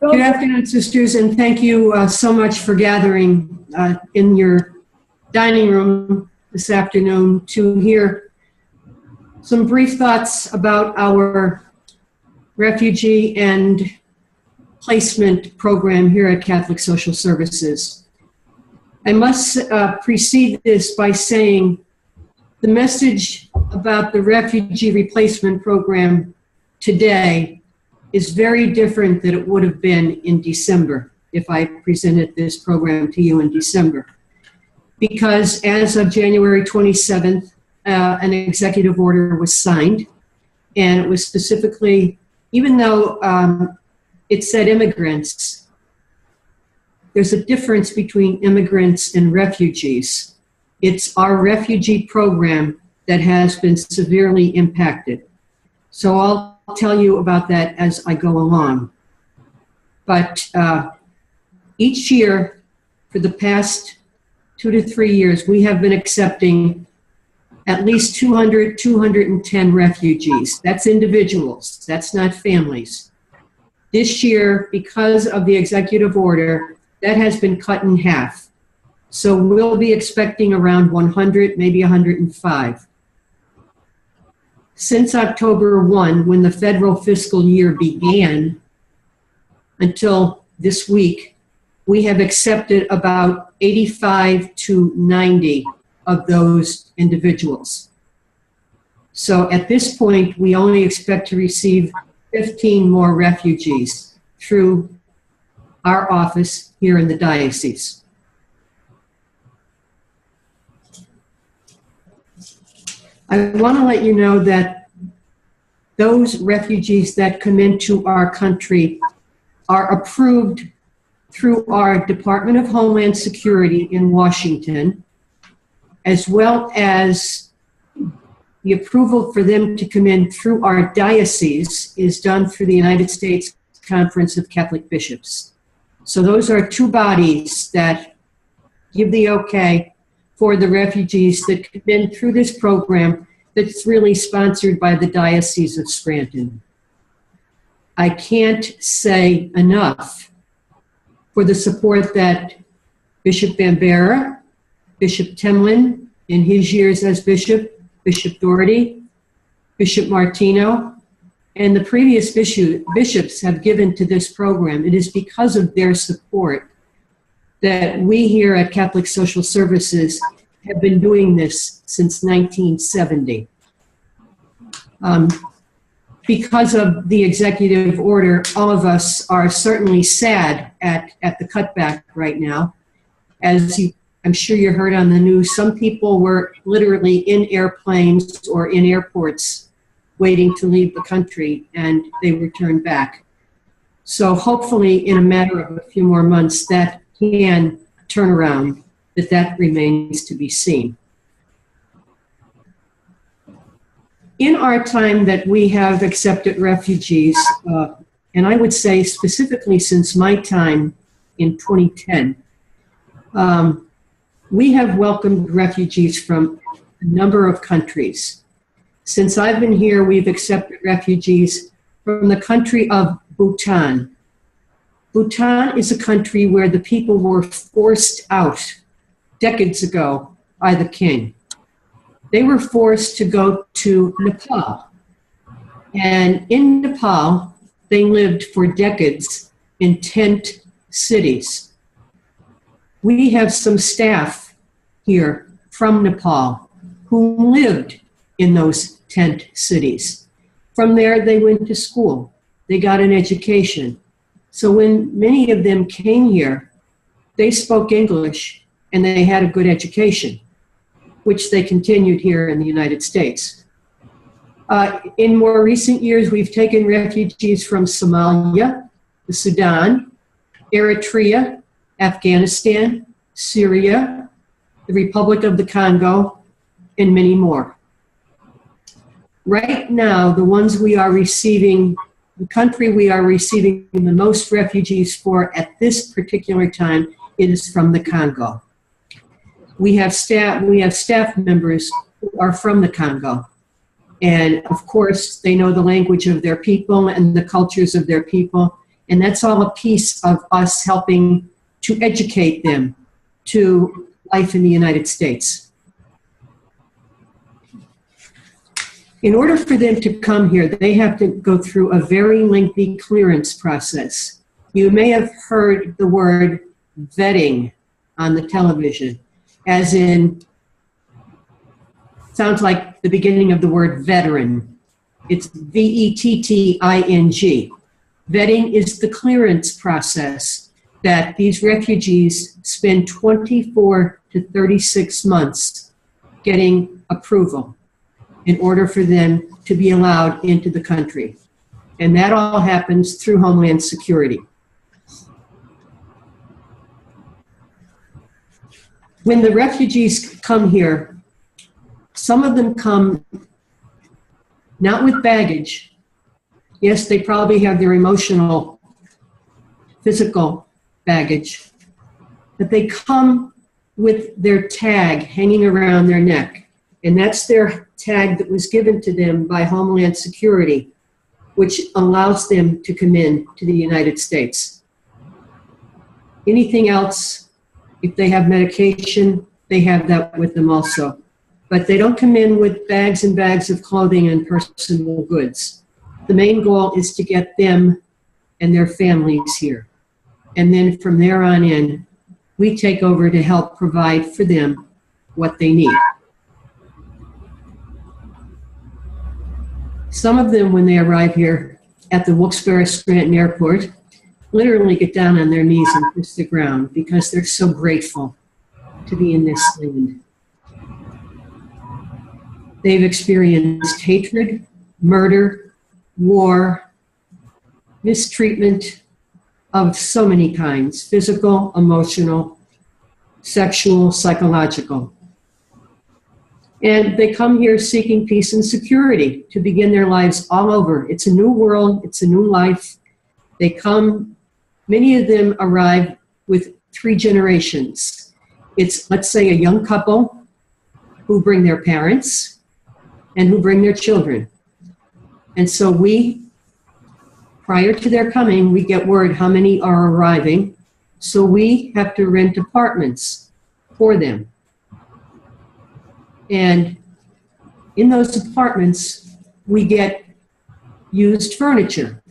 Good afternoon, sisters, and thank you so much for gathering in your dining room this afternoon to hear some brief thoughts about our refugee and placement program here at Catholic Social Services. I must precede this by saying the message about the refugee replacement program today is very different than it would have been in December if I presented this program to you in December. Because as of January 27th, an executive order was signed, and it was specifically, even though it said immigrants, there's a difference between immigrants and refugees. It's our refugee program that has been severely impacted. So I'll tell you about that as I go along. But each year for the past 2 to 3 years, we have been accepting at least 200, 210 refugees. That's individuals, that's not families. This year, because of the executive order, that has been cut in half. So we'll be expecting around 100, maybe 105. Since October 1, when the federal fiscal year began, until this week, we have accepted about 85 to 90 of those individuals. So at this point, we only expect to receive 15 more refugees through our office here in the diocese. I want to let you know that those refugees that come into our country are approved through our Department of Homeland Security in Washington, as well as the approval for them to come in through our diocese is done through the United States Conference of Catholic Bishops. So those are two bodies that give the okay for the refugees that come in through this program that's really sponsored by the Diocese of Scranton. I can't say enough for the support that Bishop Bambera, Bishop Temlin in his years as bishop, Bishop Doherty, Bishop Martino, and the previous bishops have given to this program. It is because of their support that we here at Catholic Social Services have been doing this since 1970. Because of the executive order, all of us are certainly sad at the cutback right now. As I'm sure you heard on the news, some people were literally in airplanes or in airports waiting to leave the country, and they returned back. So hopefully in a matter of a few more months, that can turn around, but that remains to be seen. In our time that we have accepted refugees, and I would say specifically since my time in 2010, we have welcomed refugees from a number of countries. Since I've been here, we've accepted refugees from the country of Bhutan. Bhutan is a country where the people were forced out decades ago by the king. They were forced to go to Nepal. And in Nepal, they lived for decades in tent cities. We have some staff here from Nepal who lived in those tent cities. From there, they went to school. They got an education. So when many of them came here, they spoke English and they had a good education, which they continued here in the United States. In more recent years, we've taken refugees from Somalia, the Sudan, Eritrea, Afghanistan, Syria, the Republic of the Congo, and many more. Right now, the ones we are receiving, the country we are receiving the most refugees for at this particular time is from the Congo. We have staff members who are from the Congo. And of course, they know the language of their people and the cultures of their people. And that's all a piece of us helping to educate them to life in the United States. In order for them to come here, they have to go through a very lengthy clearance process. You may have heard the word vetting on the television, as in, sounds like the beginning of the word veteran. It's vetting. Vetting is the clearance process that these refugees spend 24 to 36 months getting approval in order for them to be allowed into the country. And that all happens through Homeland Security. When the refugees come here, some of them come not with baggage. Yes, they probably have their emotional, physical baggage, but they come with their tag hanging around their neck. And that's their tag that was given to them by Homeland Security, which allows them to come in to the United States. Anything else, if they have medication, they have that with them also. But they don't come in with bags and bags of clothing and personal goods. The main goal is to get them and their families here. And then from there on in, we take over to help provide for them what they need. Some of them, when they arrive here at the Wilkes-Barre Scranton Airport, literally get down on their knees and kiss the ground because they're so grateful to be in this land. They've experienced hatred, murder, war, mistreatment of so many kinds: physical, emotional, sexual, psychological. And they come here seeking peace and security to begin their lives all over. It's a new world, it's a new life. They come, many of them arrive with 3 generations. It's, let's say, a young couple who bring their parents and who bring their children. And so we, prior to their coming, we get word how many are arriving. So we have to rent apartments for them. And in those apartments, we get used furniture.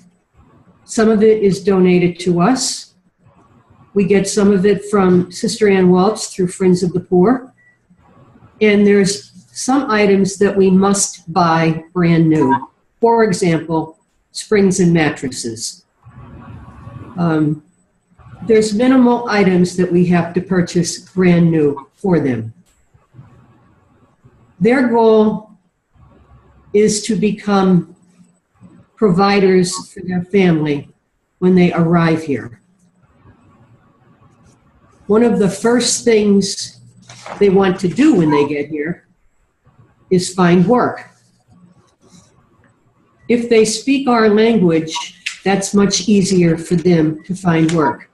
Some of it is donated to us. We get some of it from Sister Ann Welch through Friends of the Poor. And there's some items that we must buy brand new. For example, springs and mattresses. There's minimal items that we have to purchase brand new for them. Their goal is to become providers for their family when they arrive here. One of the first things they want to do when they get here is find work. If they speak our language, that's much easier for them to find work.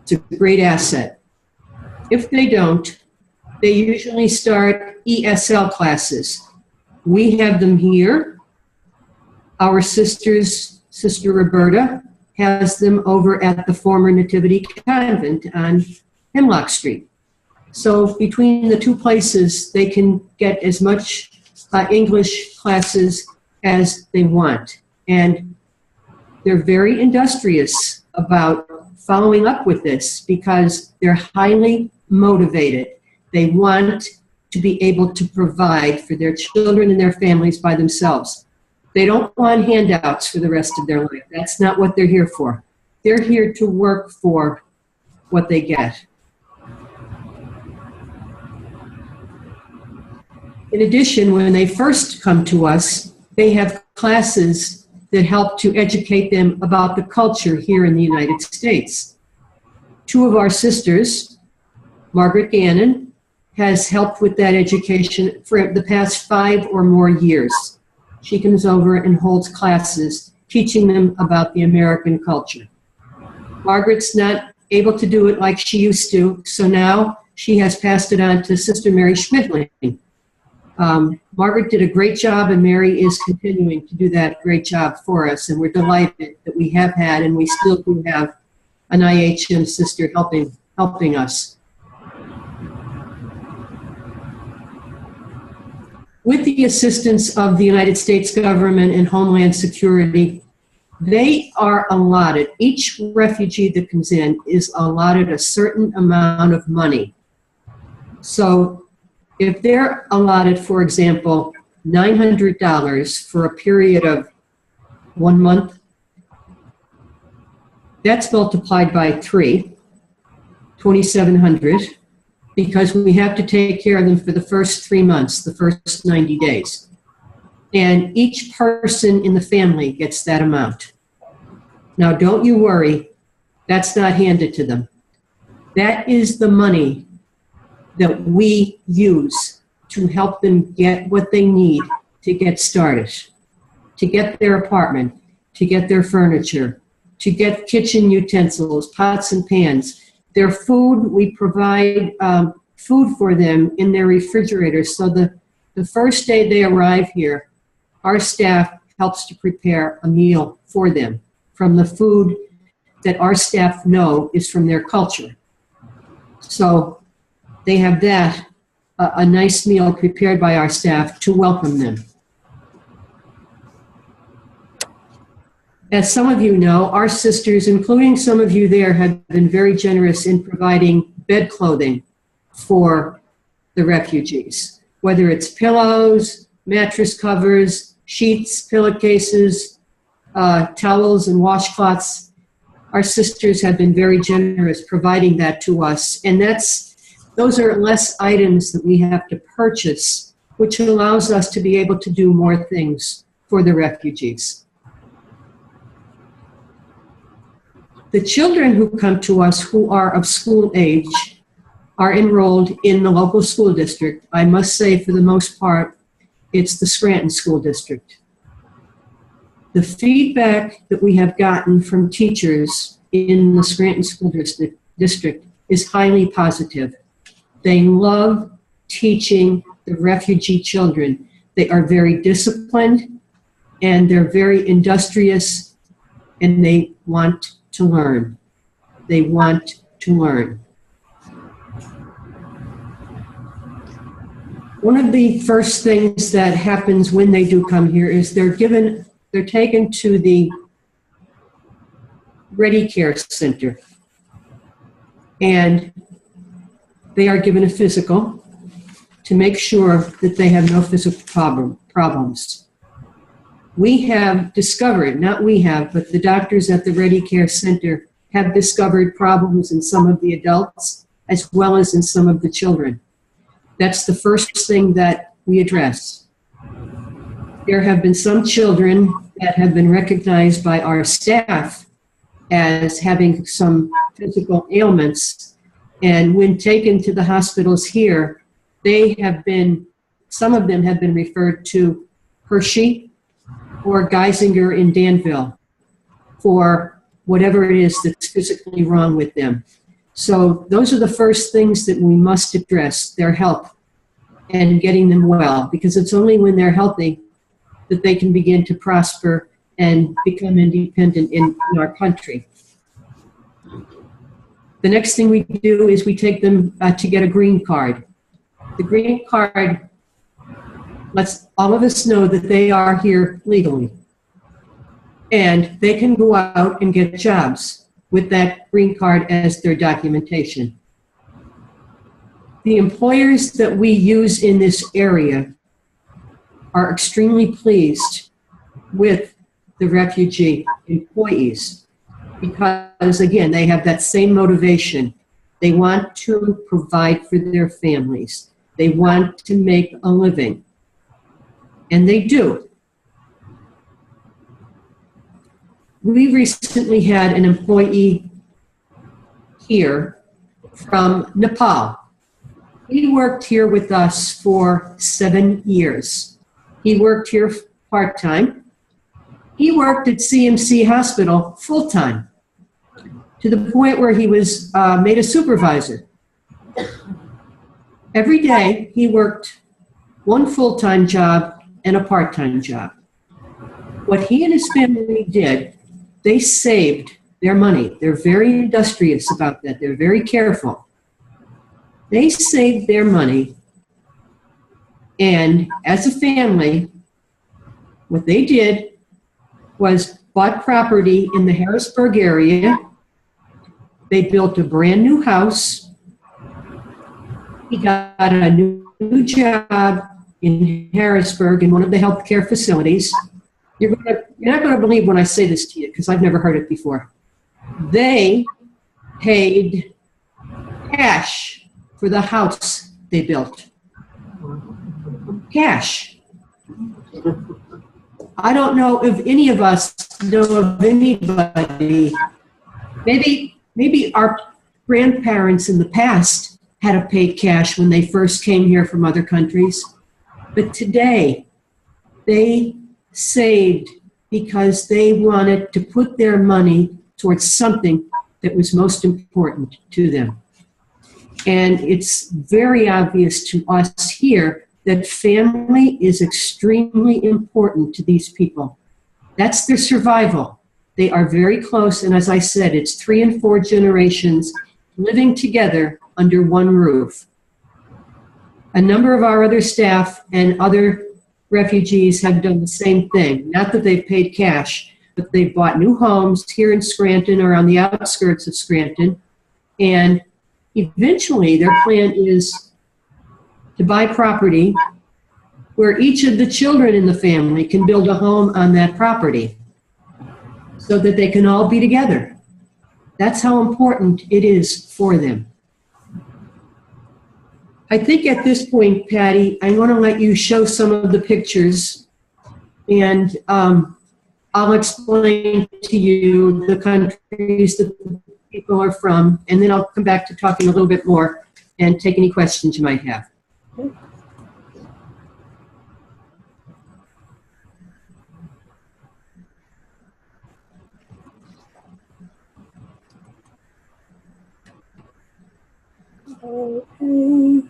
It's a great asset. If they don't, they usually start ESL classes. We have them here. Our Sister Roberta, has them over at the former Nativity Convent on Hemlock Street. So between the 2 places, they can get as much English classes as they want. And they're very industrious about following up with this because they're highly motivated. They want to be able to provide for their children and their families by themselves. They don't want handouts for the rest of their life. That's not what they're here for. They're here to work for what they get. In addition, when they first come to us, they have classes that help to educate them about the culture here in the United States. 2 of our sisters, Margaret Gannon, has helped with that education for the past 5 or more years. She comes over and holds classes teaching them about the American culture. Margaret's not able to do it like she used to, so now she has passed it on to Sister Mary Schmidtling. Margaret did a great job, and Mary is continuing to do that great job for us, and we're delighted that we have had, and we still do have, an IHM sister helping us. With the assistance of the United States government and Homeland Security, they are allotted, each refugee that comes in is allotted a certain amount of money. So if they're allotted, for example, $900 for a period of 1 month, that's multiplied by 3, 2,700, because we have to take care of them for the first 3 months, the first 90 days. And each person in the family gets that amount. Now, don't you worry, that's not handed to them. That is the money that we use to help them get what they need to get started, to get their apartment, to get their furniture, to get kitchen utensils, pots and pans. Their food, we provide food for them in their refrigerators. So the first day they arrive here, our staff helps to prepare a meal for them from the food that our staff know is from their culture. So they have that, a nice meal prepared by our staff to welcome them. As some of you know, our sisters, including some of you there, have been very generous in providing bed clothing for the refugees, whether it's pillows, mattress covers, sheets, pillowcases, towels, and washcloths. Our sisters have been very generous providing that to us, and those are less items that we have to purchase, which allows us to be able to do more things for the refugees. The children who come to us who are of school age are enrolled in the local school district. I must say, for the most part, it's the Scranton School District. The feedback that we have gotten from teachers in the Scranton School District is highly positive. They love teaching the refugee children. They are very disciplined, and they're very industrious, and they want to learn. They want to learn. One of the first things that happens when they do come here is they're taken to the Ready Care Center, and they are given a physical to make sure that they have no physical problems. We have discovered, not we have, but the doctors at the Ready Care Center have discovered problems in some of the adults as well as in some of the children. That's the first thing that we address. There have been some children that have been recognized by our staff as having some physical ailments, and when taken to the hospitals here, some of them have been referred to Hershey or Geisinger in Danville for whatever it is that's physically wrong with them. So those are the first things that we must address, their health and getting them well, because it's only when they're healthy that they can begin to prosper and become independent in our country. The next thing we do is we take them to get a green card. The green card lets all of us know that they are here legally, and they can go out and get jobs with that green card as their documentation. The employers that we use in this area are extremely pleased with the refugee employees because, again, they have that same motivation. They want to provide for their families. They want to make a living, and they do. We recently had an employee here from Nepal. He worked here with us for 7 years. He worked here part-time. He worked at CMC Hospital full-time to the point where he was made a supervisor. Every day he worked one full-time job and a part-time job. What he and his family did, they saved their money. They're very industrious about that. They're very careful. They saved their money, and as a family, what they did was bought property in the Harrisburg area. They built a brand new house. He got a new job in Harrisburg in one of the healthcare facilities. You're not going to believe when I say this to you, because I've never heard it before. They paid cash for the house they built. Cash. I don't know if any of us know of anybody. Maybe our grandparents in the past had to pay cash when they first came here from other countries. But today, they saved because they wanted to put their money towards something that was most important to them. And it's very obvious to us here that family is extremely important to these people. That's their survival. They are very close, and as I said, it's 3 and 4 generations living together under one roof. A number of our other staff and other refugees have done the same thing. Not that they've paid cash, but they've bought new homes here in Scranton or on the outskirts of Scranton. And eventually their plan is to buy property where each of the children in the family can build a home on that property so that they can all be together. That's how important it is for them. I think at this point, Patty, I want to let you show some of the pictures, and I'll explain to you the countries that the people are from, and then I'll come back to talking a little bit more and take any questions you might have. Okay.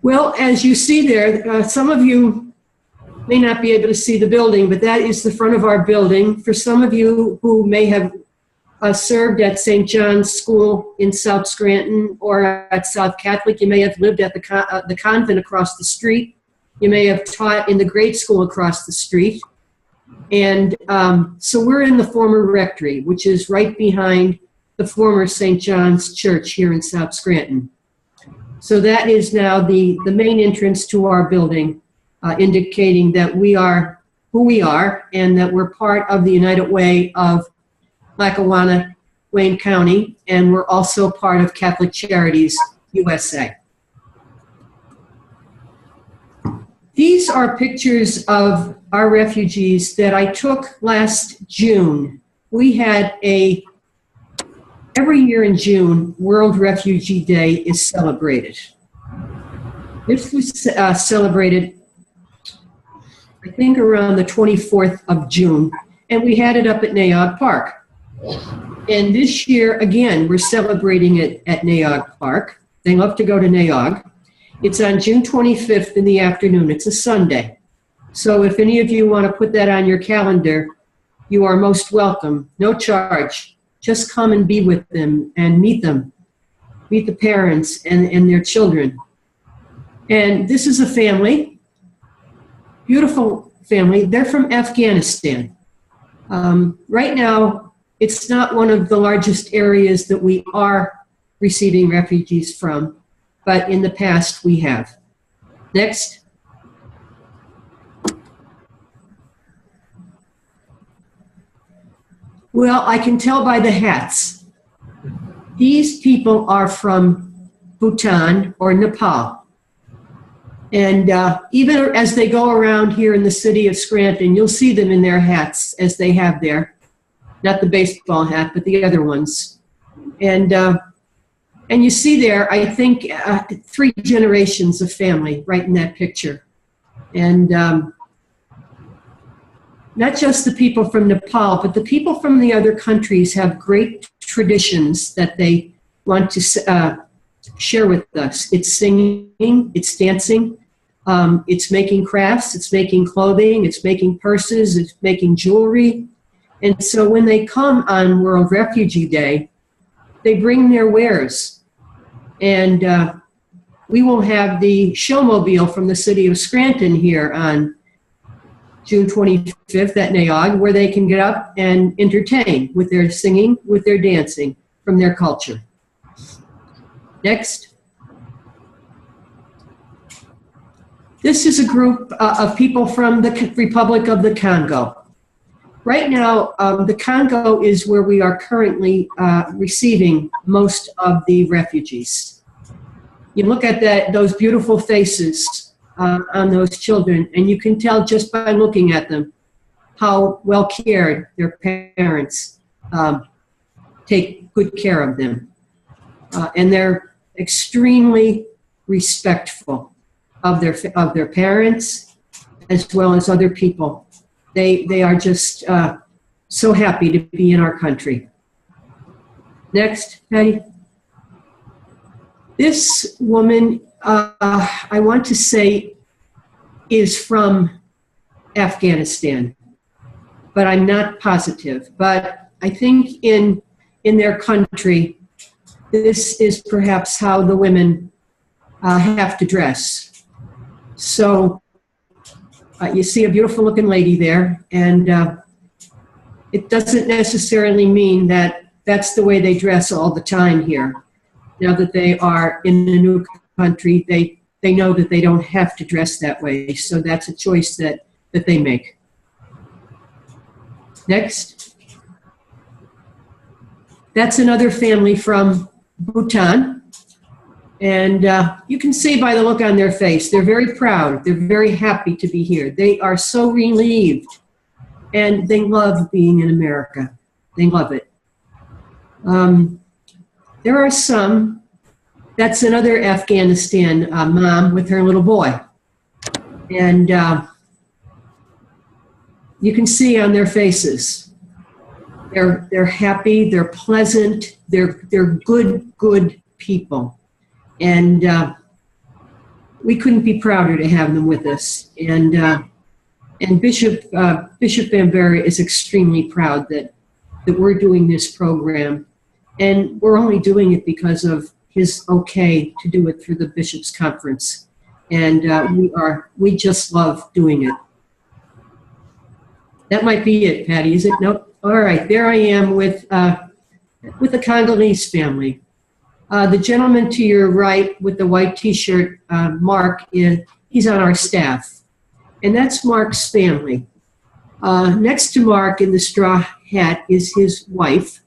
Well, as you see there, some of you may not be able to see the building, but that is the front of our building. For some of you who may have served at St. John's School in South Scranton or at South Catholic, you may have lived at the convent across the street. You may have taught in the grade school across the street. And so we're in the former rectory, which is right behind the former St. John's Church here in South Scranton. So that is now the main entrance to our building, indicating that we are who we are and that we're part of the United Way of Lackawanna, Wayne County, and we're also part of Catholic Charities USA. These are pictures of our refugees that I took last June. We had every year in June, World Refugee Day is celebrated. This was celebrated, I think, around the 24th of June, and we had it up at Naog Park. And this year, again, we're celebrating it at Naog Park. They love to go to Naog. It's on June 25th in the afternoon. It's a Sunday. So if any of you want to put that on your calendar, you are most welcome. No charge. Just come and be with them and meet them. Meet the parents and their children. And this is a family, beautiful family. They're from Afghanistan. Right now, it's not one of the largest areas that we are receiving refugees from, but in the past we have. Next. Well, I can tell by the hats. These people are from Bhutan or Nepal. And even as they go around here in the city of Scranton, you'll see them in their hats as they have there. Not the baseball hat, but the other ones. And you see there, I think, 3 generations of family right in that picture. And not just the people from Nepal, but the people from the other countries have great traditions that they want to share with us. It's singing, it's dancing, it's making crafts, it's making clothing, it's making purses, it's making jewelry. And so when they come on World Refugee Day, they bring their wares. And we will have the showmobile from the city of Scranton here on June 25th at NAOG, where they can get up and entertain with their singing, with their dancing from their culture. Next. This is a group of people from the Republic of the Congo. Right now, the Congo is where we are currently receiving most of the refugees. You look at those beautiful faces on those children, and you can tell just by looking at them how well cared their parents take good care of them. And they're extremely respectful of their parents as well as other people. They are just so happy to be in our country. Next, Patty. This woman, I want to say, is from Afghanistan, but I'm not positive. But I think in their country, this is perhaps how the women have to dress. So you see a beautiful looking lady there, and it doesn't necessarily mean that that's the way they dress all the time here. Now that they are in a new country, they know that they don't have to dress that way. So that's a choice that they make. Next. That's another family from Bhutan. And you can see by the look on their face, they're very proud. They're very happy to be here. They are so relieved. And they love being in America. They love it. There are some, that's another Afghanistan mom with her little boy. And you can see on their faces, they're happy, they're pleasant, they're good people. And we couldn't be prouder to have them with us. And Bishop Van Buren is extremely proud that we're doing this program. And we're only doing it because of his okay to do it through the Bishops' Conference. And we just love doing it. That might be it, Patty, is it? Nope. All right, there I am with the Congolese family. The gentleman to your right with the white T-shirt, Mark, he's on our staff. And that's Mark's family. Next to Mark in the straw hat is his wife.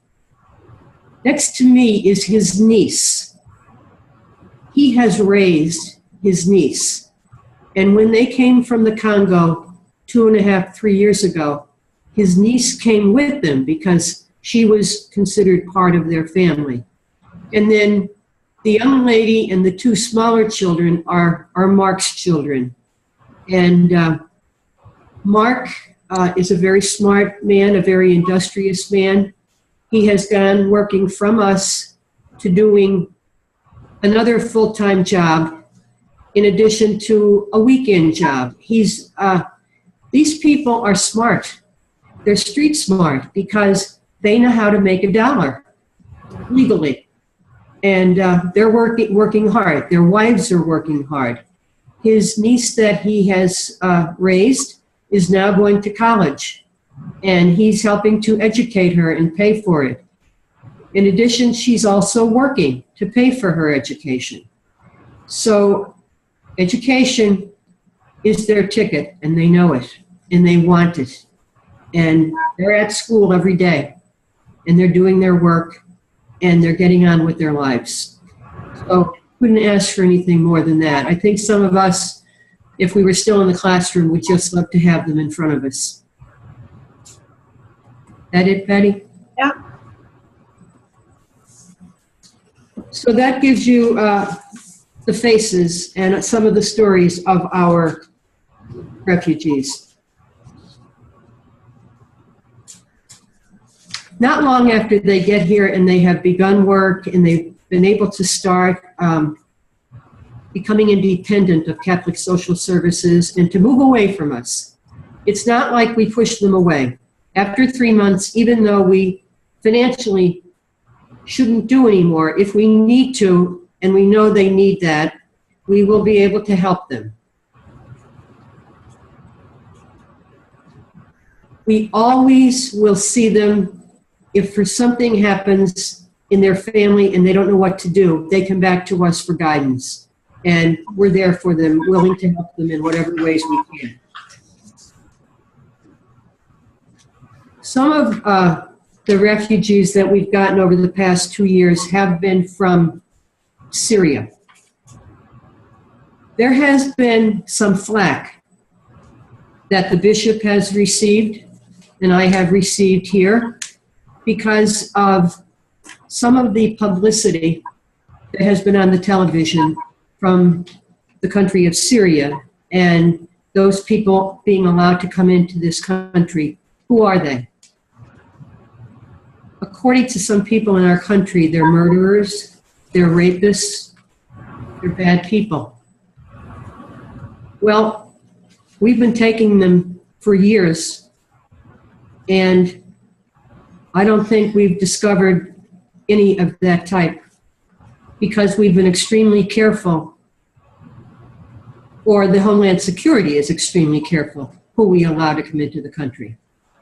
Next to me is his niece. He has raised his niece. And when they came from the Congo 2.5, 3 years ago, his niece came with them because she was considered part of their family. And then the young lady and the two smaller children are Mark's children. And Mark is a very smart man, a very industrious man. He has gone working from us to doing another full-time job in addition to a weekend job. These people are smart. They're street smart because they know how to make a dollar legally. And they're working hard. Their wives are working hard. His niece that he has raised is now going to college. And he's helping to educate her and pay for it. In addition, she's also working to pay for her education. So education is their ticket, and they know it, and they want it. And they're at school every day, and they're doing their work, and they're getting on with their lives. So couldn't ask for anything more than that. I think some of us, if we were still in the classroom, would just love to have them in front of us. That it, Patty? Yeah. So that gives you the faces and some of the stories of our refugees. Not long after they get here and they have begun work and they've been able to start becoming independent of Catholic social services and to move away from us. It's not like we push them away. After 3 months, even though we financially shouldn't do anymore, if we need to, and we know they need that, we will be able to help them. We always will see them if for something happens in their family and they don't know what to do, they come back to us for guidance. And we're there for them, willing to help them in whatever ways we can. Some of the refugees that we've gotten over the past 2 years have been from Syria. There has been some flack that the bishop has received, and I have received here, because of some of the publicity that has been on the television from the country of Syria, and those people being allowed to come into this country. Who are they? According to some people in our country, they're murderers, they're rapists, they're bad people. Well, we've been taking them for years, and I don't think we've discovered any of that type, because we've been extremely careful, or the Homeland Security is extremely careful who we allow to come into the country.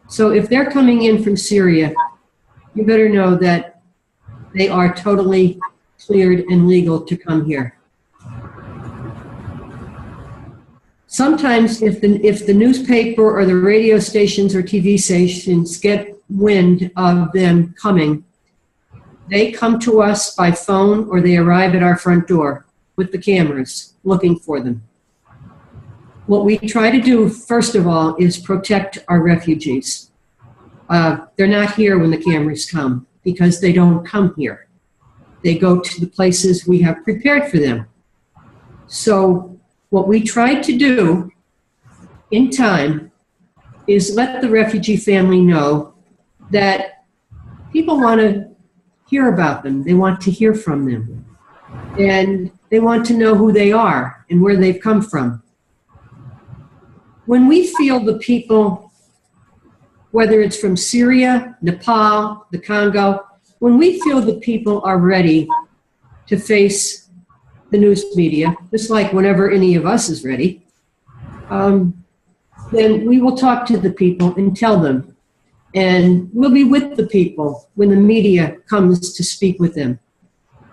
So if they're coming in from Syria, you better know that they are totally cleared and legal to come here. Sometimes if the newspaper or the radio stations or TV stations get wind of them coming, they come to us by phone or they arrive at our front door with the cameras looking for them. What we try to do, first of all, is protect our refugees. They're not here when the cameras come because they don't come here. They go to the places we have prepared for them. So what we try to do in time is let the refugee family know that people want to hear about them. They want to hear from them. And they want to know who they are and where they've come from. When we feel the people, whether it's from Syria, Nepal, the Congo, when we feel the people are ready to face the news media, just like whenever any of us is ready, then we will talk to the people and tell them. And we'll be with the people when the media comes to speak with them,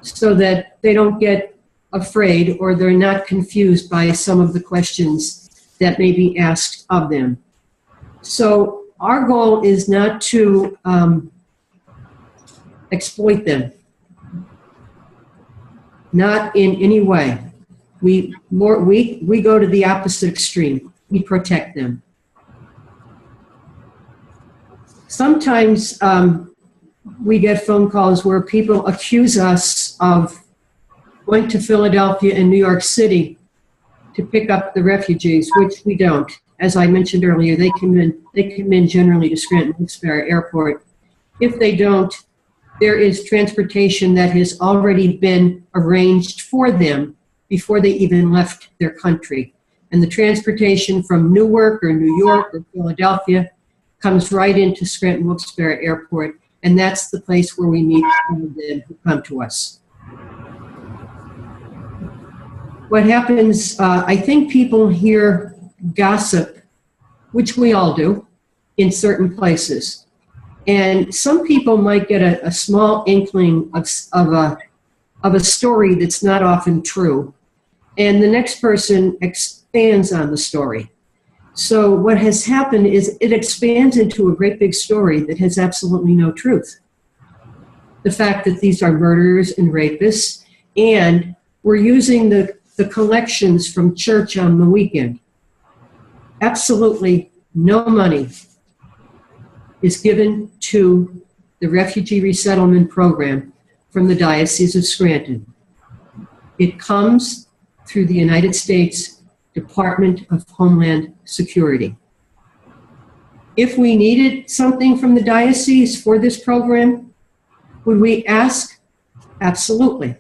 so that they don't get afraid or they're not confused by some of the questions that may be asked of them. So our goal is not to exploit them, not in any way. We go to the opposite extreme. We protect them. Sometimes we get phone calls where people accuse us of going to Philadelphia and New York City to pick up the refugees, which we don't. As I mentioned earlier, they come in generally to Scranton Wilkes-Barre Airport. If they don't, there is transportation that has already been arranged for them before they even left their country. And the transportation from Newark or New York or Philadelphia comes right into Scranton Wilkes-Barre Airport, and that's the place where we meet people who come to us. What happens, I think people hear gossip, which we all do, in certain places. And some people might get a small inkling of a story that's not often true. And the next person expands on the story. So what has happened is it expands into a great big story that has absolutely no truth. The fact that these are murderers and rapists, and we're using the collections from church on the weekend. Absolutely no money is given to the Refugee Resettlement Program from the Diocese of Scranton. It comes through the United States Department of Homeland Security. If we needed something from the diocese for this program, would we ask Absolutely.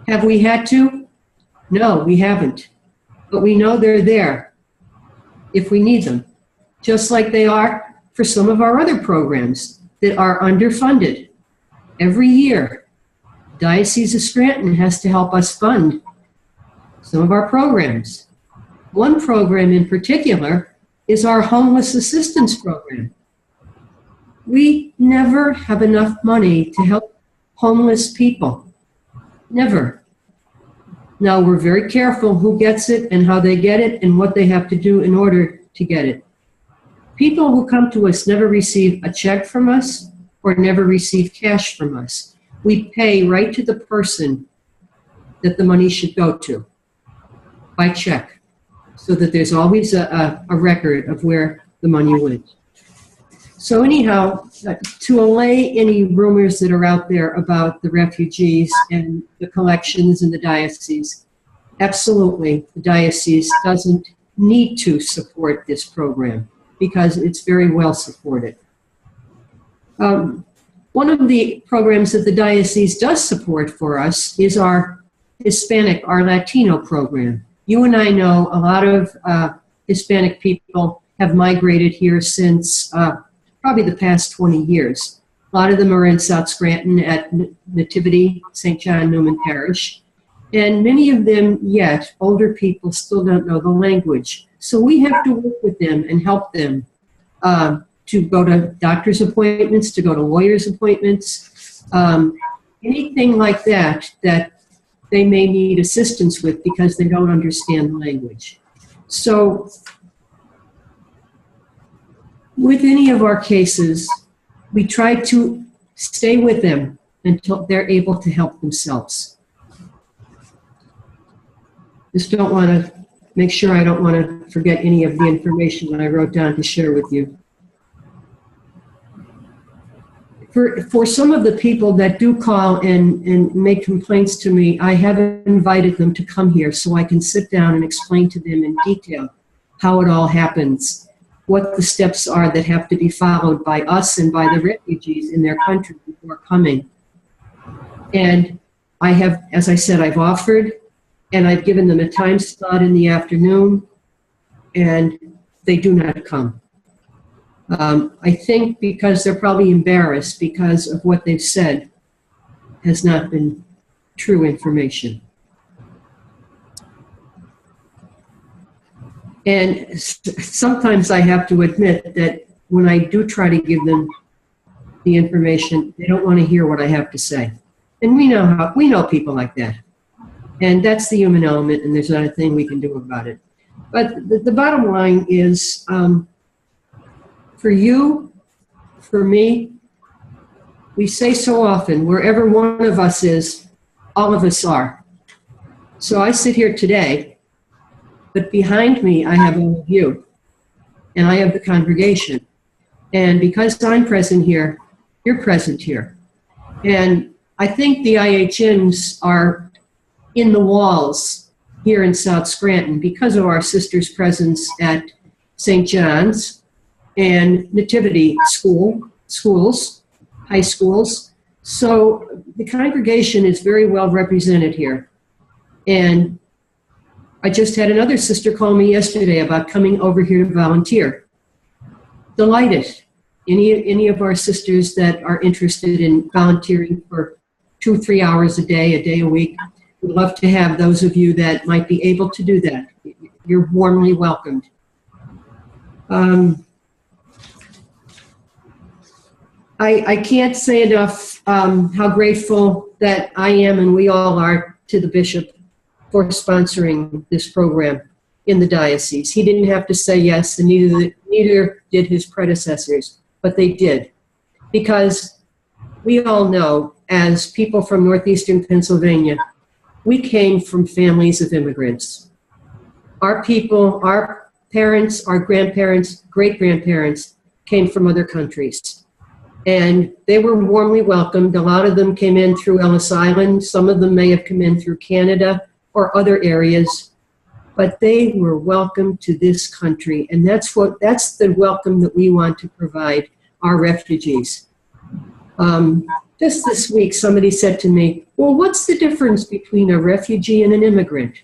Have we had to? No, we haven't. But we know they're there if we need them, just like they are for some of our other programs that are underfunded. Every year, Diocese of Scranton has to help us fund some of our programs. One program in particular is our homeless assistance program. We never have enough money to help homeless people. Never. Now, we're very careful who gets it and how they get it and what they have to do in order to get it. People who come to us never receive a check from us or never receive cash from us. We pay right to the person that the money should go to by check, so that there's always a record of where the money went. So anyhow, to allay any rumors that are out there about the refugees and the collections in the diocese, absolutely, the diocese doesn't need to support this program because it's very well supported. One of the programs that the diocese does support for us is our Hispanic, our Latino program. You and I know a lot of Hispanic people have migrated here since probably the past 20 years. A lot of them are in South Scranton at Nativity, St. John Newman Parish. And many of them yet, older people, still don't know the language. So we have to work with them and help them to go to doctor's appointments, to go to lawyer's appointments, anything like that that they may need assistance with because they don't understand the language. So with any of our cases, we try to stay with them until they're able to help themselves. Just don't want to make sure I don't want to forget any of the information that I wrote down to share with you. For some of the people that do call and make complaints to me, I have invited them to come here so I can sit down and explain to them in detail how it all happens, what the steps are that have to be followed by us and by the refugees in their country before coming. And I have, as I said, I've offered, and I've given them a time slot in the afternoon, and they do not come. I think because they're probably embarrassed because of what they've said has not been true information. And sometimes I have to admit that when I do try to give them the information, they don't want to hear what I have to say. And we know people like that. And that's the human element, and there's not a thing we can do about it. But the bottom line is, for you, for me, we say so often, wherever one of us is, all of us are. So I sit here today, but behind me I have all of you, and I have the congregation. And because I'm present here, you're present here. And I think the IHMs are in the walls here in South Scranton because of our sisters' presence at St. John's and Nativity schools, high schools. So the congregation is very well represented here. And I just had another sister call me yesterday about coming over here to volunteer. Delighted. Any of our sisters that are interested in volunteering for 2-3 hours a day a week, would love to have those of you that might be able to do that. You're warmly welcomed. I can't say enough how grateful that I am and we all are to the bishop for sponsoring this program in the diocese. He didn't have to say yes, and neither did his predecessors, but they did. Because we all know, as people from northeastern Pennsylvania, we came from families of immigrants. Our people, our parents, our grandparents, great-grandparents came from other countries. And they were warmly welcomed. A lot of them came in through Ellis Island. Some of them may have come in through Canada or other areas. But they were welcomed to this country. And that's the welcome that we want to provide our refugees. Just this week, somebody said to me, well, what's the difference between a refugee and an immigrant?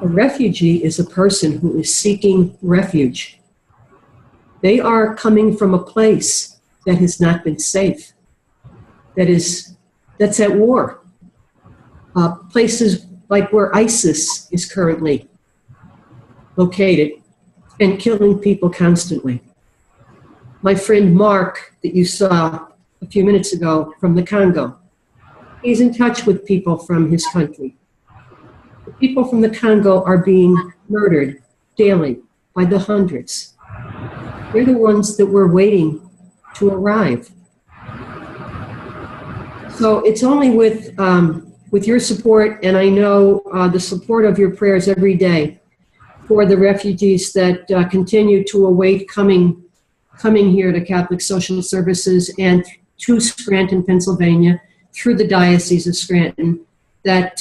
A refugee is a person who is seeking refuge. They are coming from a place that has not been safe, that's at war. Places like where ISIS is currently located and killing people constantly. My friend Mark, that you saw a few minutes ago from the Congo, he's in touch with people from his country. The people from the Congo are being murdered daily by the hundreds. They're the ones that we're waiting to arrive. So it's only with your support, and I know the support of your prayers every day for the refugees that continue to await coming here to Catholic Social Services and to Scranton, Pennsylvania, through the Diocese of Scranton, that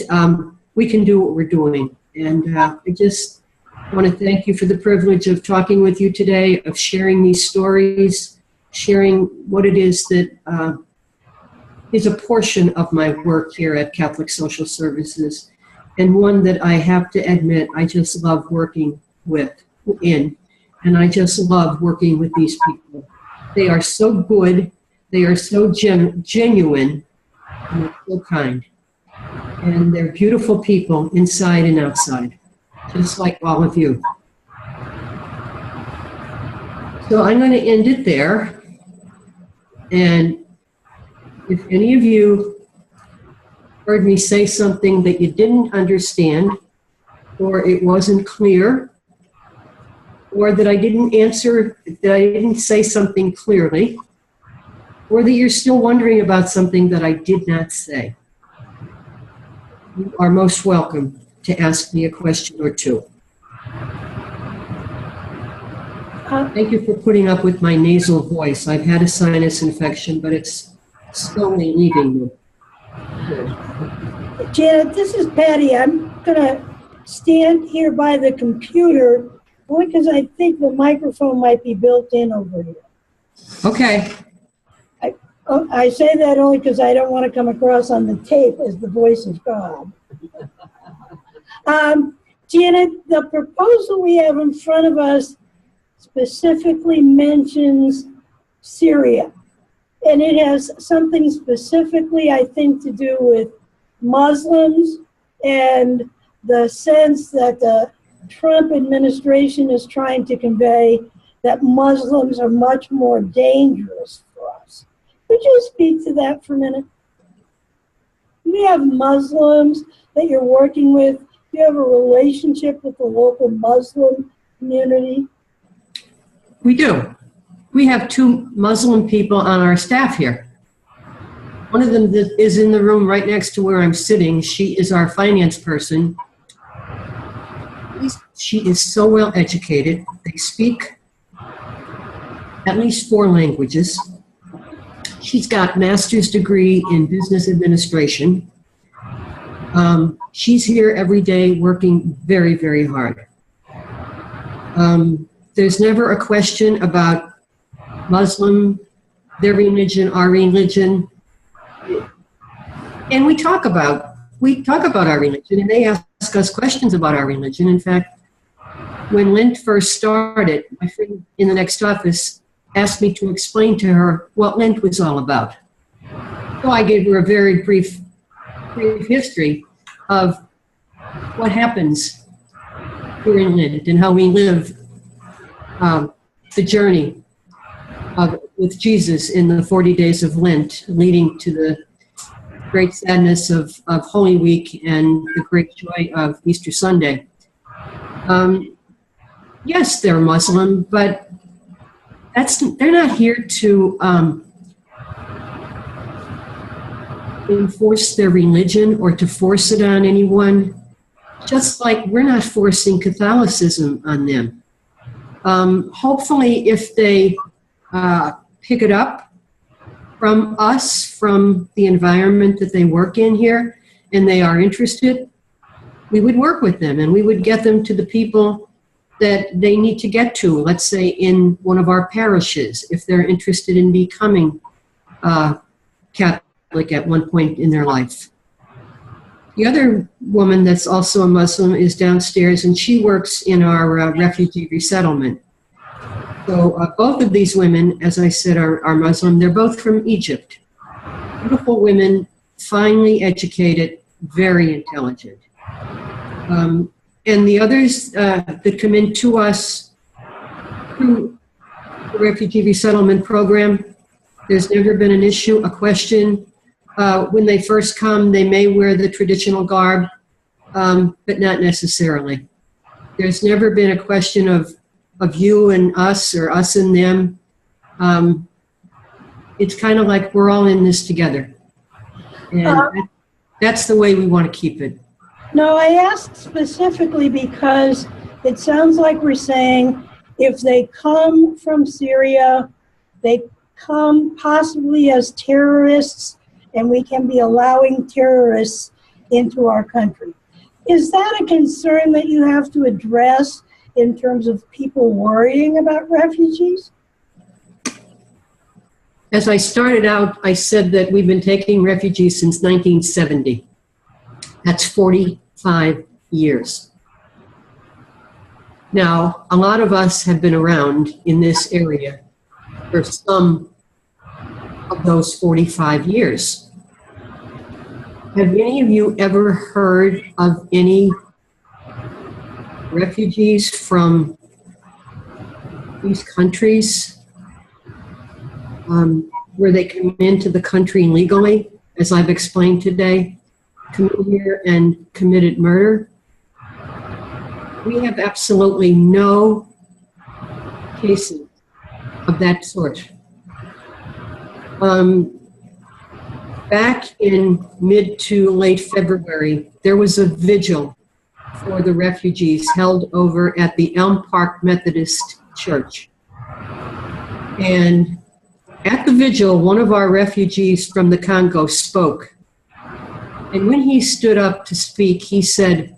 we can do what we're doing. And I just want to thank you for the privilege of talking with you today, of sharing these stories, sharing what it is that is a portion of my work here at Catholic Social Services, and one that I have to admit I just love working in. And I just love working with these people. They are so good, they are so genuine, and they're so kind. And they're beautiful people inside and outside, just like all of you. So I'm going to end it there. And if any of you heard me say something that you didn't understand, or it wasn't clear, or that I didn't answer, that I didn't say something clearly, or that you're still wondering about something that I did not say, you are most welcome to ask me a question or two. Thank you for putting up with my nasal voice. I've had a sinus infection, but it's slowly leaving me. Janet, this is Patty. I'm going to stand here by the computer only because I think the microphone might be built in over here. Okay. I say that only because I don't want to come across on the tape as the voice of God. Janet, the proposal we have in front of us specifically mentions Syria. And it has something specifically, I think, to do with Muslims and the sense that the Trump administration is trying to convey that Muslims are much more dangerous for us. Could you speak to that for a minute? Do you have Muslims that you're working with? Do you have a relationship with the local Muslim community? We do. We have 2 Muslim people on our staff here. One of them is in the room right next to where I'm sitting. She is our finance person. She is so well educated. They speak at least 4 languages. She's got a master's degree in business administration. She's here every day working very, very hard. There's never a question about Muslim, their religion, our religion. And we talk about our religion, and they ask us questions about our religion. In fact, when Lent first started, my friend in the next office asked me to explain to her what Lent was all about. So I gave her a very brief history of what happens here in Lent and how we live the journey with Jesus in the 40 days of Lent, leading to the great sadness of Holy Week and the great joy of Easter Sunday. Yes, they're Muslim, but they're not here to enforce their religion or to force it on anyone, just like we're not forcing Catholicism on them. Hopefully, if they pick it up from us, from the environment that they work in here, and they are interested, we would work with them and we would get them to the people that they need to get to, let's say in one of our parishes, if they're interested in becoming Catholic at one point in their life. The other woman that's also a Muslim is downstairs, and she works in our refugee resettlement. So both of these women, as I said, are Muslim. They're both from Egypt. Beautiful women, finely educated, very intelligent. And the others that come in to us through the refugee resettlement program, there's never been an issue, a question. When they first come, they may wear the traditional garb, but not necessarily. There's never been a question of you and us or us and them. It's kind of like we're all in this together. And that's the way we want to keep it. No, I asked specifically because it sounds like we're saying if they come from Syria, they come possibly as terrorists, and we can be allowing terrorists into our country. Is that a concern that you have to address in terms of people worrying about refugees? As I started out, I said that we've been taking refugees since 1970. That's 45 years. Now, a lot of us have been around in this area for some of those 45 years. Have any of you ever heard of any refugees from these countries where they come into the country legally, as I've explained today, come in here and committed murder? We have absolutely no cases of that sort. Back in mid to late February, there was a vigil for the refugees held over at the Elm Park Methodist Church. And at the vigil, one of our refugees from the Congo spoke. And when he stood up to speak, he said,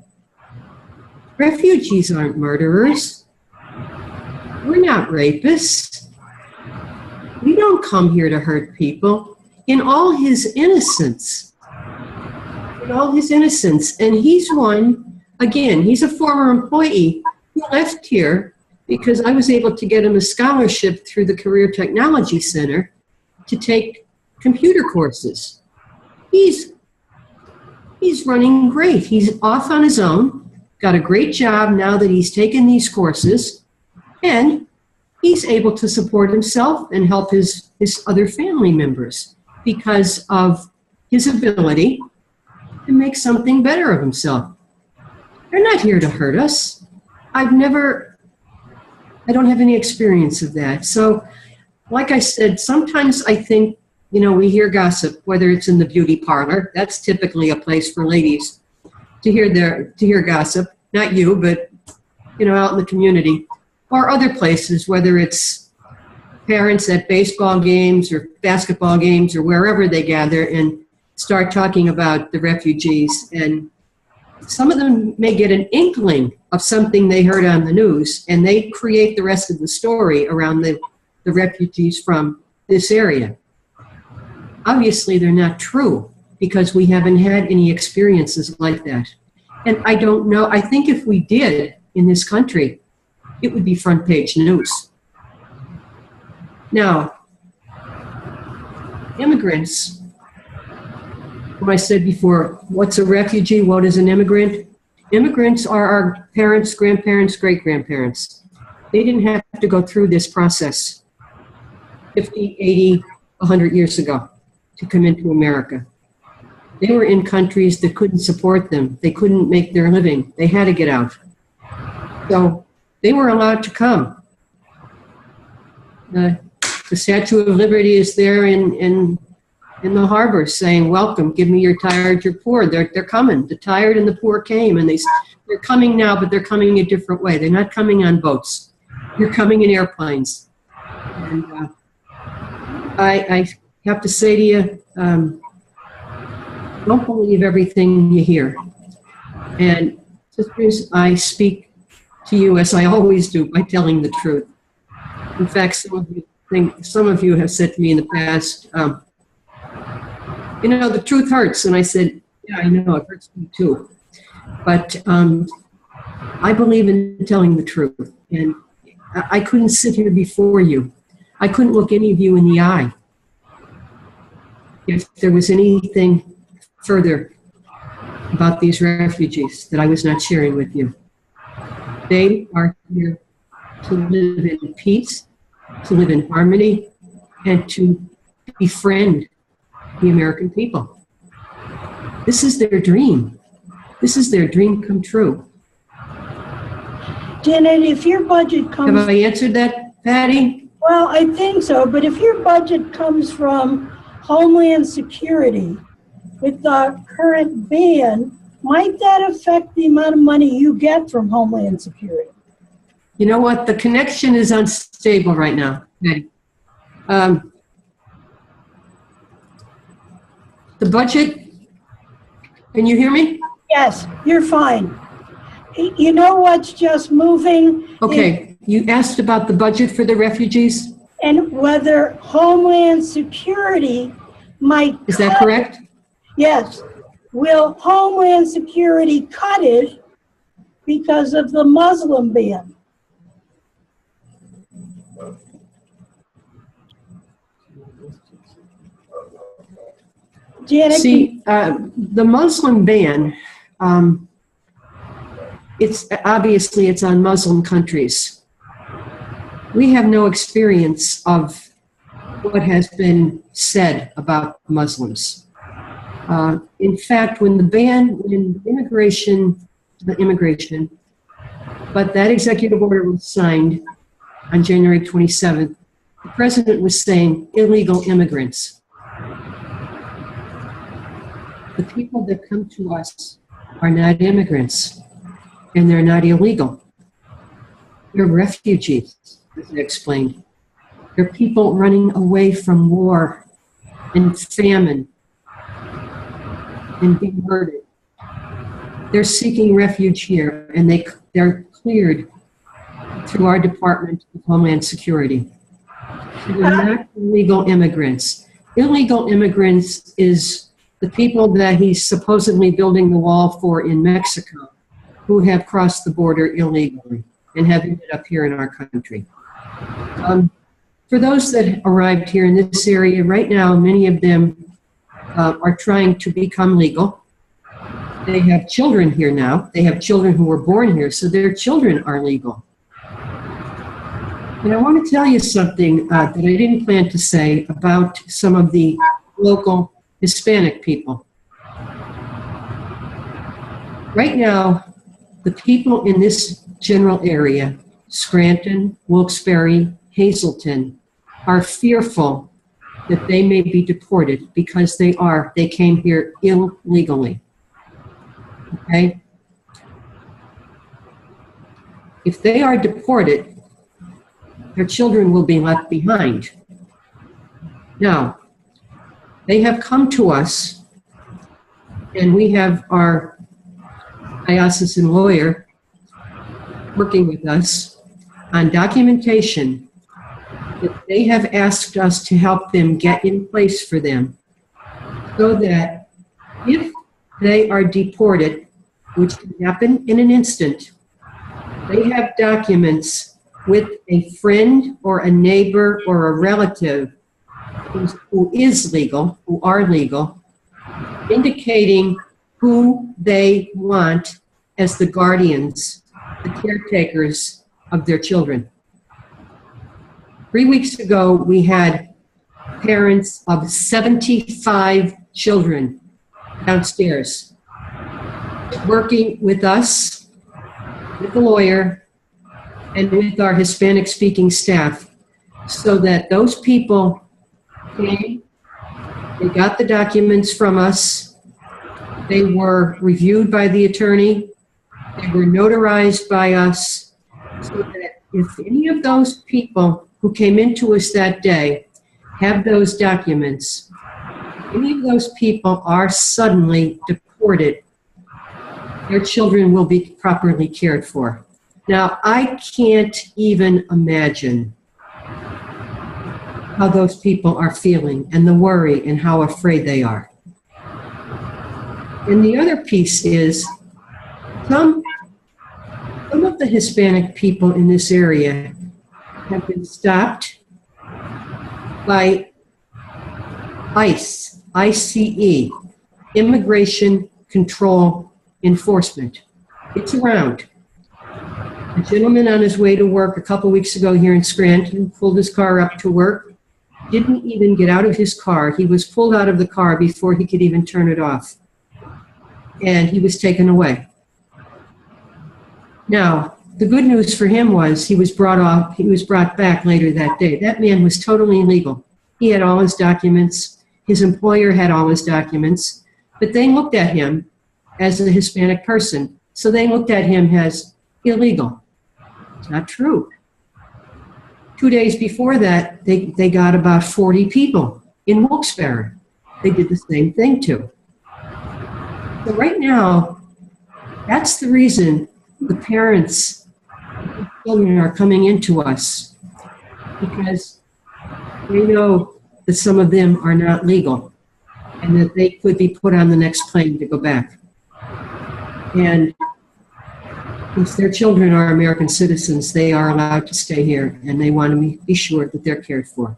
"Refugees aren't murderers. We're not rapists. We don't come here to hurt people." In all his innocence. In all his innocence. And he's one, again, he's a former employee who left here because I was able to get him a scholarship through the Career Technology Center to take computer courses. He's running great. He's off on his own, got a great job now that he's taken these courses, and he's able to support himself and help his other family members because of his ability to make something better of himself. They're not here to hurt us. I don't have any experience of that. So, like I said, sometimes I think, we hear gossip, whether it's in the beauty parlor. That's typically a place for ladies to hear gossip. Not you, but, out in the community. Or other places, whether it's parents at baseball games or basketball games or wherever they gather and start talking about the refugees. And some of them may get an inkling of something they heard on the news, and they create the rest of the story around the refugees from this area. Obviously, they're not true because we haven't had any experiences like that. And I don't know, I think if we did in this country, it would be front page news. Now, immigrants, what I said before, what's a refugee? What is an immigrant? Immigrants are our parents, grandparents, great-grandparents. They didn't have to go through this process 50, 80, 100 years ago to come into America. They were in countries that couldn't support them. They couldn't make their living. They had to get out. So they were allowed to come. The Statue of Liberty is there in the harbor saying, "Welcome, give me your tired, your poor." They're coming. The tired and the poor came, and they're coming now, but they're coming a different way. They're not coming on boats. They're coming in airplanes. And I have to say to you, don't believe everything you hear. And sisters, I speak to you, as I always do, by telling the truth. In fact, some of you have said to me in the past, the truth hurts. And I said, yeah, I know, it hurts me too. But I believe in telling the truth. And I couldn't sit here before you. I couldn't look any of you in the eye if there was anything further about these refugees that I was not sharing with you. They are here to live in peace, to live in harmony, and to befriend the American people. This is their dream. This is their dream come true. Janet, if your budget comes... Have I answered that, Patty? Well, I think so, but if your budget comes from Homeland Security with the current ban, might that affect the amount of money you get from Homeland Security? You know what? The connection is unstable right now, Patty. The budget, can you hear me? Yes, you're fine. You know what's just moving? Okay, you asked about the budget for the refugees? And whether Homeland Security might... Is that correct? Yes. Will Homeland Security cut it because of the Muslim ban? Janet, see, the Muslim ban, it's on Muslim countries. We have no experience of what has been said about Muslims. In fact, when immigration, but that executive order was signed on January 27th, the president was saying illegal immigrants. The people that come to us are not immigrants, and they're not illegal. They're refugees, as I explained. They're people running away from war and famine and being murdered. They're seeking refuge here, and they're cleared through our Department of Homeland Security. They're not illegal immigrants. Illegal immigrants is the people that he's supposedly building the wall for in Mexico, who have crossed the border illegally and have ended up here in our country. For those that arrived here in this area, right now, many of them are trying to become legal. They have children here now. They have children who were born here, so their children are legal. And I want to tell you something that I didn't plan to say about some of the local Hispanic people. Right now, the people in this general area, Scranton, Wilkes-Barre, Hazleton, are fearful that they may be deported because they came here illegally. Okay? If they are deported, their children will be left behind. Now, they have come to us, and we have our diocesan lawyer working with us on documentation that they have asked us to help them get in place for them so that if they are deported, which can happen in an instant, they have documents with a friend or a neighbor or a relative who are legal, indicating who they want as the guardians, the caretakers of their children. 3 weeks ago, we had parents of 75 children downstairs working with us, with the lawyer, and with our Hispanic-speaking staff, so that those people came, they got the documents from us, they were reviewed by the attorney, they were notarized by us, so that if any of those people who came into us that day have those documents, any of those people are suddenly deported, their children will be properly cared for. Now, I can't even imagine how those people are feeling and the worry and how afraid they are. And the other piece is some of the Hispanic people in this area have been stopped by ICE, ICE, Immigration Control Enforcement. It's around. A gentleman on his way to work a couple weeks ago here in Scranton pulled his car up to work, didn't even get out of his car. He was pulled out of the car before he could even turn it off. And he was taken away. Now, the good news for him was he was brought back later that day. That man was totally legal. He had all his documents. His employer had all his documents. But they looked at him as a Hispanic person. So they looked at him as illegal. It's not true. 2 days before that, they got about 40 people in Wilkes-Barre. They did the same thing too. So right now, that's the reason the parents, the children are coming into us, because they know that some of them are not legal and that they could be put on the next plane to go back. And since their children are American citizens, they are allowed to stay here, and they want to be sure that they're cared for.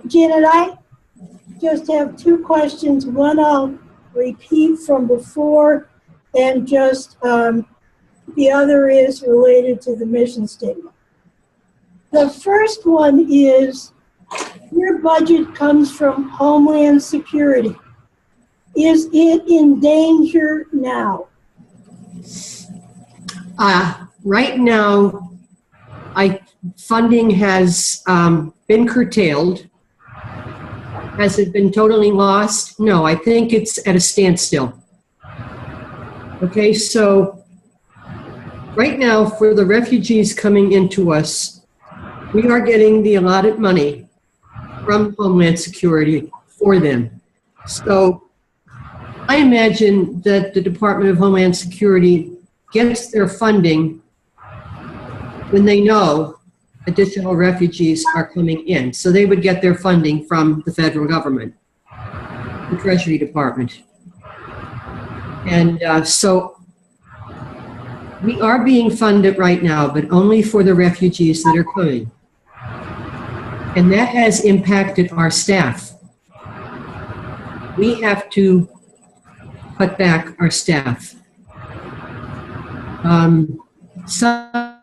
Janet, I just have two questions. One I'll repeat from before, and just the other is related to the mission statement. The first one is, your budget comes from Homeland Security. Is it in danger now? Right now, funding has been curtailed. Has it been totally lost? No, I think it's at a standstill. Okay, so right now, for the refugees coming into us, we are getting the allotted money from Homeland Security for them. So I imagine that the Department of Homeland Security gets their funding when they know additional refugees are coming in. So they would get their funding from the federal government, the Treasury Department. And so we are being funded right now, but only for the refugees that are coming. And that has impacted our staff. We have to cut back our staff. Some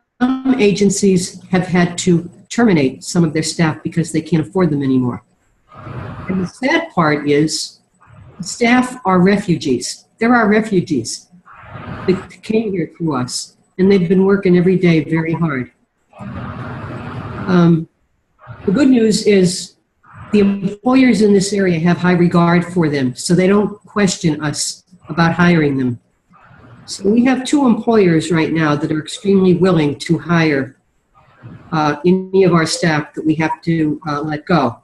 agencies have had to terminate some of their staff because they can't afford them anymore. And the sad part is, the staff are refugees. There are refugees that came here to us, and they've been working every day very hard. The good news is the employers in this area have high regard for them, so they don't question us about hiring them. So we have 2 employers right now that are extremely willing to hire any of our staff that we have to let go.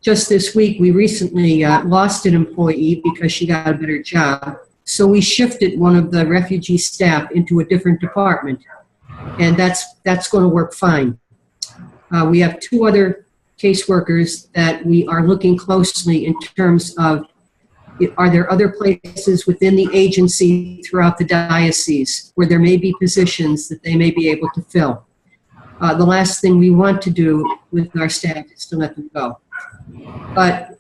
Just this week, we recently lost an employee because she got a better job. So we shifted one of the refugee staff into a different department, and that's going to work fine. We have 2 other caseworkers that we are looking closely in terms of, are there other places within the agency throughout the diocese where there may be positions that they may be able to fill. The last thing we want to do with our staff is to let them go. But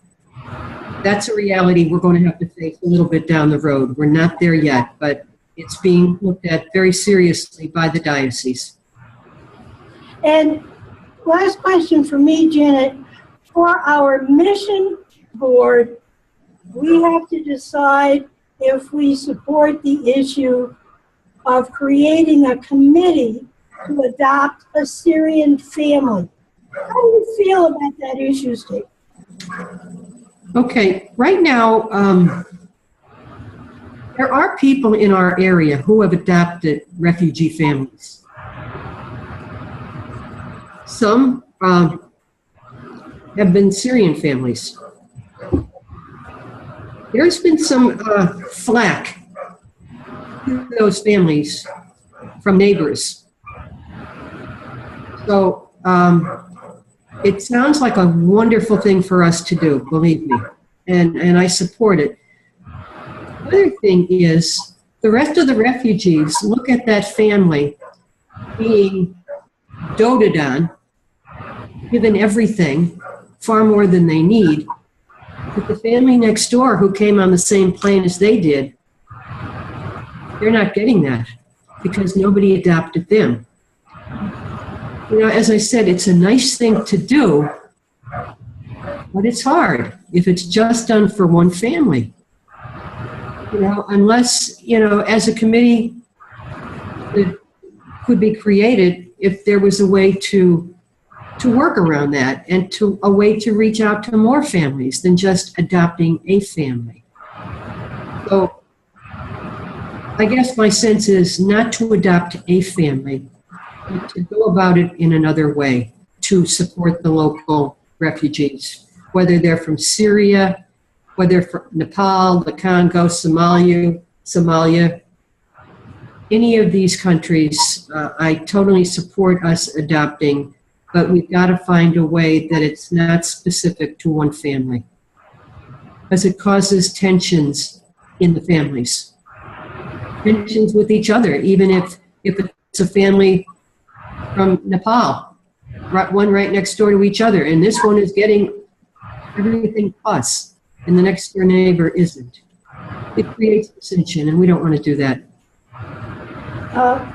that's a reality we're going to have to face a little bit down the road. We're not there yet, but it's being looked at very seriously by the diocese. And last question for me, Janet. For our mission board, we have to decide if we support the issue of creating a committee to adopt a Syrian family. How do you feel about that issue, Steve? Okay, right now, there are people in our area who have adopted refugee families. Some have been Syrian families. there's been some flack to those families from neighbors. So it sounds like a wonderful thing for us to do, believe me, and I support it. The other thing is, the rest of the refugees look at that family being doted on, given everything, far more than they need. But the family next door who came on the same plane as they did, they're not getting that because nobody adopted them. You know, as I said, it's a nice thing to do, but it's hard if it's just done for one family. You know, unless, you know, as a committee that could be created, if there was a way to work around that and a way to reach out to more families than just adopting a family. So I guess my sense is not to adopt a family, but to go about it in another way to support the local refugees, whether they're from Syria, whether from Nepal, the Congo, Somalia, any of these countries. I totally support us adopting, but we've got to find a way that it's not specific to one family, because it causes tensions in the families, tensions with each other, even if it's a family from Nepal, one right next door to each other, and this one is getting everything plus, and the next door neighbor isn't. It creates dissension, and we don't want to do that.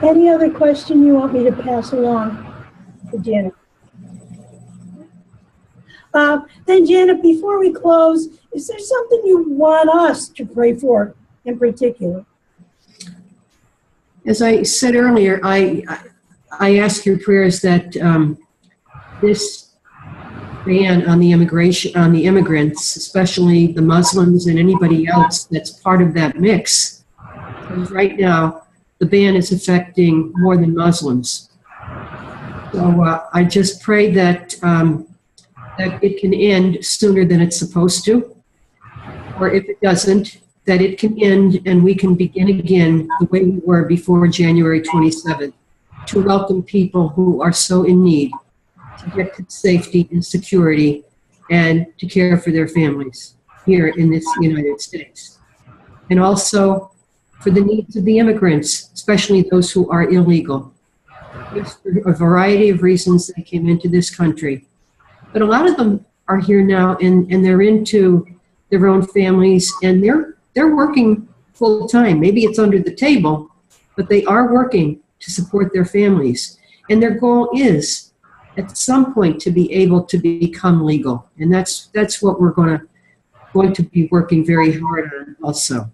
Any other question you want me to pass along to Janet? Then Janet, before we close, is there something you want us to pray for in particular? As I said earlier, I ask your prayers that this ban on the immigrants, especially the Muslims and anybody else that's part of that mix, because right now the ban is affecting more than Muslims. So I just pray that that it can end sooner than it's supposed to, or if it doesn't, that it can end and we can begin again the way we were before January 27th, to welcome people who are so in need, to get to safety and security, and to care for their families here in this United States. And also for the needs of the immigrants, especially those who are illegal. There's a variety of reasons they came into this country. But a lot of them are here now, and they're into their own families, and they're working full time. Maybe it's under the table, but they are working to support their families. And their goal is, at some point, to be able to become legal. And that's what we're going to be working very hard on also.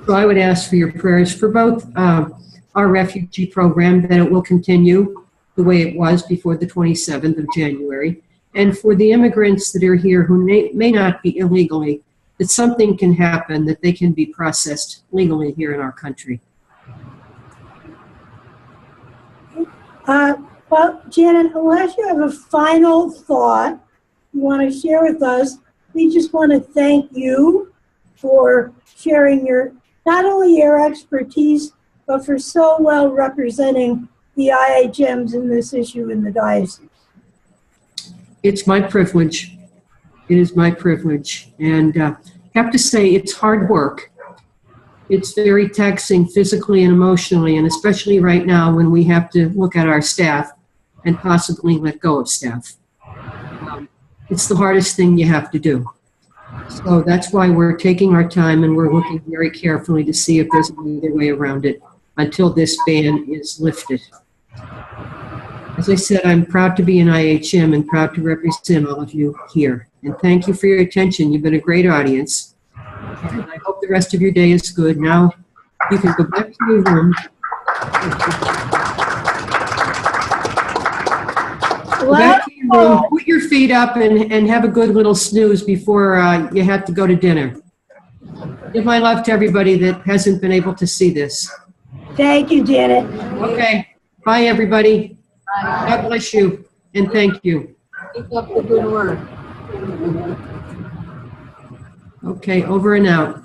So I would ask for your prayers for both our refugee program, that it will continue the way it was before the 27th of January, and for the immigrants that are here who may not be illegally, that something can happen, that they can be processed legally here in our country. Well, Janet, unless you have a final thought you want to share with us, we just want to thank you for sharing not only your expertise, but for so well representing the IHMs in this issue in the diocese. It's my privilege. It is my privilege. And I have to say, it's hard work. It's very taxing physically and emotionally, and especially right now when we have to look at our staff and possibly let go of staff. It's the hardest thing you have to do. So that's why we're taking our time and we're looking very carefully to see if there's another way around it until this ban is lifted. As I said, I'm proud to be an IHM and proud to represent all of you here. And thank you for your attention. You've been a great audience. And I hope the rest of your day is good. Now you can go back to your room. Go back to your room, put your feet up, and have a good little snooze before you have to go to dinner. Give my love to everybody that hasn't been able to see this. Thank you, Janet. Okay. Bye, everybody. God bless you, and thank you. Keep up the good work. Okay, over and out.